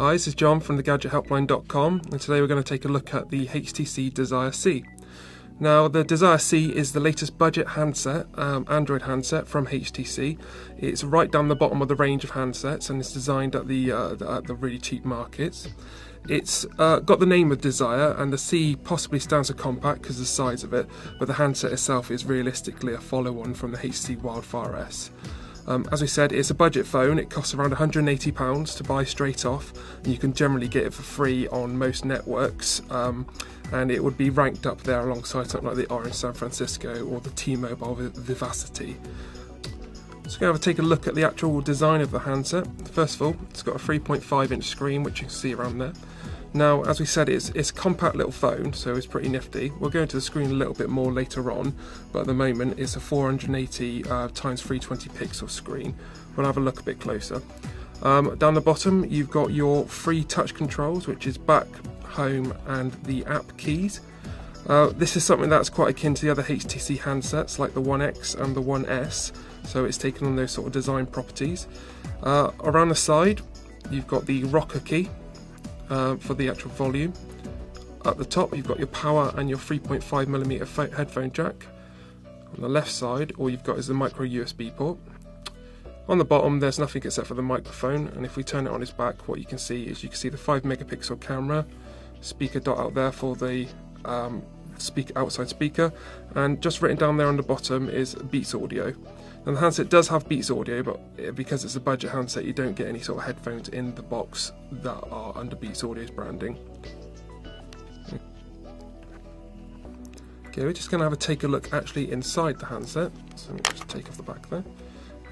Hi, this is John from the GadgetHelpline.com, and today we're going to take a look at the HTC Desire C. Now, the Desire C is the latest budget handset, Android handset from HTC. It's right down the bottom of the range of handsets, and it's designed at the really cheap markets. It's got the name of Desire, and the C possibly stands for compact because of the size of it, but the handset itself is realistically a follow-on from the HTC Wildfire S. As we said, it's a budget phone. It costs around £180 to buy straight off, and you can generally get it for free on most networks, and it would be ranked up there alongside something like the Orange San Francisco or the T-Mobile Vivacity. So we're going to take a look at the actual design of the handset. First of all, it's got a 3.5-inch screen, which you can see around there. Now, as we said, it's a compact little phone, so it's pretty nifty. We'll go into the screen a little bit more later on, but at the moment it's a 480 x 320 pixel screen. We'll have a look a bit closer. Down the bottom, you've got your free touch controls, which is back, home, and the app keys. This is something that's quite akin to the other HTC handsets, like the One X and the One S, so it's taken on those sort of design properties. Around the side, you've got the rocker key, for the actual volume. At the top you've got your power and your 3.5mm headphone jack. On the left side all you've got is the micro USB port. On the bottom there's nothing except for the microphone, and if we turn it on its back, what you can see is the 5-megapixel camera, speaker dot out there for the outside speaker, and just written down there on the bottom is Beats audio. And the handset does have Beats audio, but because it's a budget handset you don't get any sort of headphones in the box that are under Beats audio's branding. Okay, we're just going to take a look actually inside the handset. So let me just take off the back there.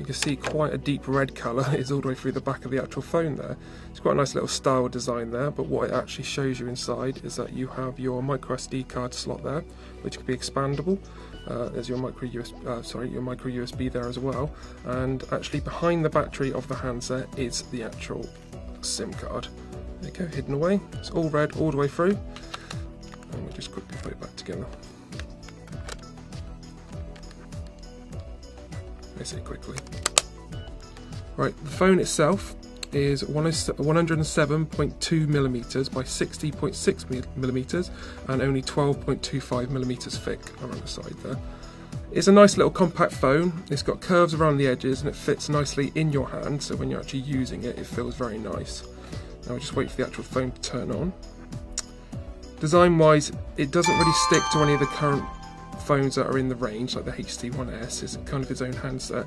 You can see quite a deep red colour is all the way through the back of the actual phone there. It's quite a nice little style design there, but what it actually shows you inside is that you have your micro SD card slot there, which can be expandable. There's your micro USB there as well, and actually behind the battery of the handset is the actual SIM card. There you go, hidden away. It's all red all the way through, and we'll just quickly put it back together. I say quickly. Right, the phone itself is 107.2mm by 60.6mm and only 12.25mm thick around the side there. It's a nice little compact phone. It's got curves around the edges and it fits nicely in your hand, so when you're actually using it, it feels very nice. Now we'll just wait for the actual phone to turn on. Design wise, it doesn't really stick to any of the current phones that are in the range, like the HTC One S. It's kind of its own handset,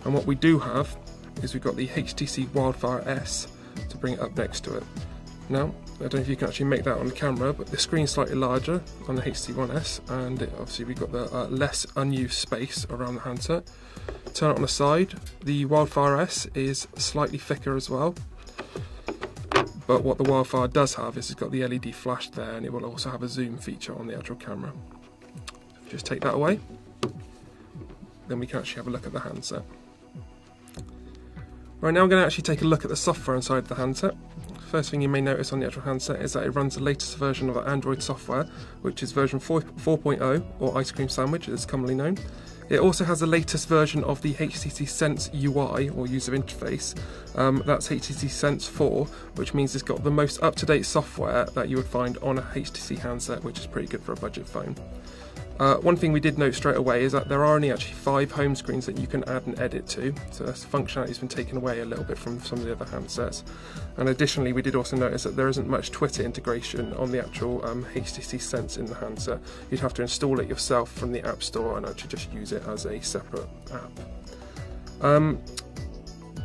and what we do have is we've got the HTC Wildfire S to bring it up next to it. Now, I don't know if you can actually make that on the camera, but the screen's slightly larger on the HTC One S, and obviously we've got the less unused space around the handset. Turn it on the side, the Wildfire S is slightly thicker as well, but what the Wildfire does have is it's got the LED flash there, and it will also have a zoom feature on the actual camera. Just take that away, then we can actually have a look at the handset. Right, now I'm going to actually take a look at the software inside the handset. First thing you may notice on the actual handset is that it runs the latest version of the Android software, which is version 4.0, or Ice Cream Sandwich as it's commonly known. It also has the latest version of the HTC Sense UI, or user interface. That's HTC Sense 4, which means it's got the most up-to-date software that you would find on a HTC handset, which is pretty good for a budget phone. One thing we did note straight away is that there are only actually 5 home screens that you can add and edit to, so this functionality has been taken away a little bit from some of the other handsets. And additionally, we did also notice that there isn't much Twitter integration on the actual HTC Sense in the handset. You'd have to install it yourself from the App Store and actually just use it as a separate app.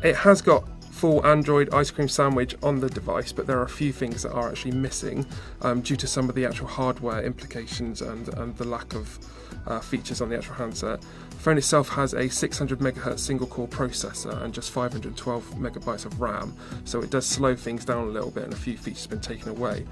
It has got full Android Ice Cream Sandwich on the device, but there are a few things that are actually missing due to some of the actual hardware implications and the lack of features on the actual handset. The phone itself has a 600 MHz single core processor and just 512 megabytes of RAM, so it does slow things down a little bit, and a few features have been taken away.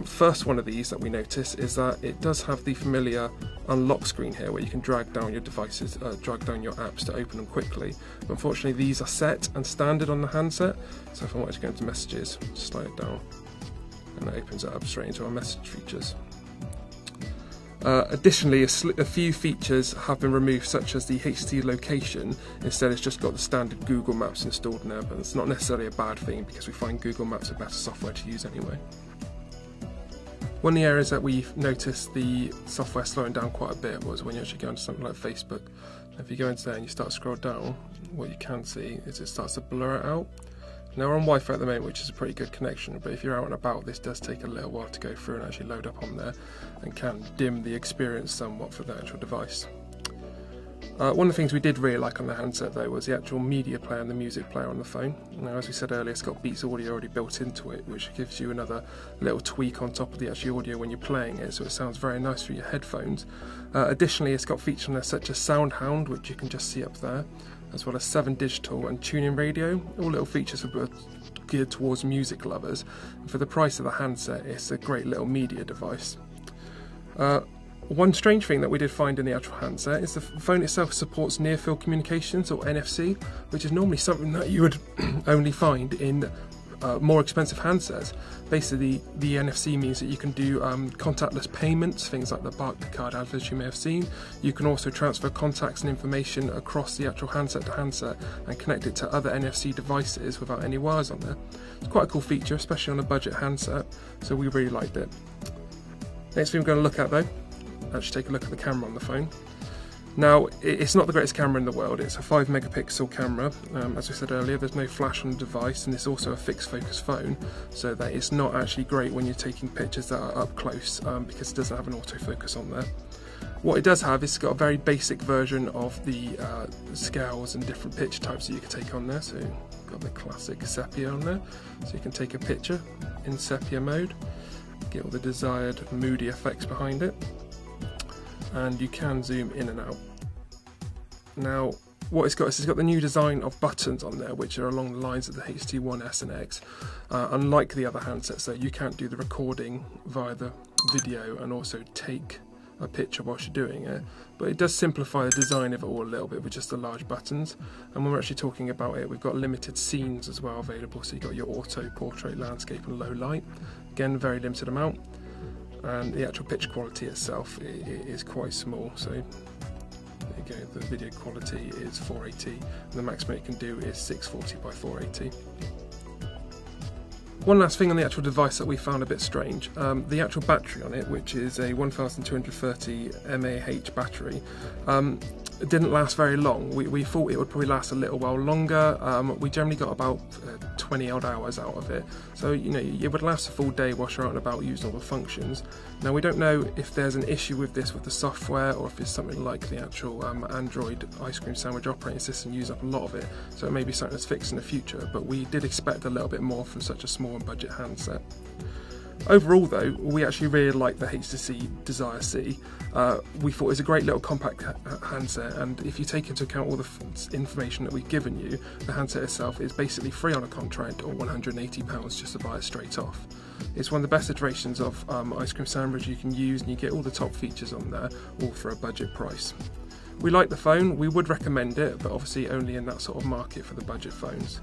First one of these that we notice is that it does have the familiar unlock screen here, where you can drag down your devices, drag down your apps to open them quickly. But unfortunately, these are set and standard on the handset, so if I wanted to go into messages, slide it down, and that opens it up straight into our message features. Additionally, a few features have been removed, such as the HT location. Instead, it's just got the standard Google Maps installed in there, but it's not necessarily a bad thing because we find Google Maps a better software to use anyway. One of the areas that we've noticed the software slowing down quite a bit was when you actually go into something like Facebook. If you go into there and you start to scroll down, what you can see is it starts to blur it out. Now we're on Wi-Fi at the moment, which is a pretty good connection, but if you're out and about, this does take a little while to go through and actually load up on there, and can dim the experience somewhat for the actual device. One of the things we did really like on the handset though was the actual media player and the music player on the phone. Now, as we said earlier, it's got Beats audio already built into it, which gives you another little tweak on top of the actual audio when you're playing it, so it sounds very nice through your headphones. Additionally, it's got features on there such as Sound Hound, which you can just see up there, as well as 7 digital and tuning radio, all little features geared towards music lovers. And for the price of the handset, it's a great little media device. One strange thing that we did find in the actual handset is the phone itself supports near-field communications, or NFC, which is normally something that you would only find in more expensive handsets. Basically, the NFC means that you can do contactless payments, things like the Barclaycard adverts you may have seen. You can also transfer contacts and information across the actual handset to handset and connect it to other NFC devices without any wires on there. It's quite a cool feature, especially on a budget handset, so we really liked it. Next thing we're going to look at though, actually take a look at the camera on the phone. Now, it's not the greatest camera in the world. It's a 5 megapixel camera. As we said earlier, there's no flash on the device, and it's also a fixed focus phone, so that it's not actually great when you're taking pictures that are up close, because it doesn't have an autofocus on there. What it does have is it's got a very basic version of the scales and different picture types that you can take on there. So you've got the classic sepia on there, so you can take a picture in sepia mode, get all the desired moody effects behind it, and you can zoom in and out. Now, what it's got is it's got the new design of buttons on there, which are along the lines of the HTC One S and X. Unlike the other handsets, though, you can't do the recording via the video and also take a picture whilst you're doing it, but it does simplify the design of it all a little bit with just the large buttons. And when we're actually talking about it, we've got limited scenes as well available, so you've got your auto, portrait, landscape and low light. Again, very limited amount. And the actual picture quality itself is quite small, so there you go, the video quality is 480 and the maximum it can do is 640 by 480. One last thing on the actual device that we found a bit strange, the actual battery on it, which is a 1230 mAh battery, it didn't last very long. We thought it would probably last a little while longer. We generally got about 20 odd hours out of it, so you know it would last a full day whilst you're out and about using all the functions. Now, we don't know if there's an issue with this with the software, or if it's something like the actual Android ice cream sandwich operating system use up a lot of it, so it may be something that's fixed in the future, but we did expect a little bit more from such a small and budget handset. Overall though, we actually really like the HTC Desire C. We thought it was a great little compact handset, and if you take into account all the information that we've given you, the handset itself is basically free on a contract, or £180 just to buy it straight off. It's one of the best iterations of ice cream sandwich you can use, and you get all the top features on there, all for a budget price. We like the phone, we would recommend it, but obviously only in that sort of market for the budget phones.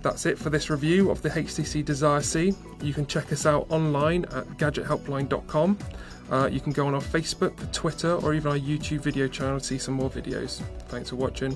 That's it for this review of the HTC Desire C. You can check us out online at gadgethelpline.com. You can go on our Facebook, Twitter, or even our YouTube video channel to see some more videos. Thanks for watching.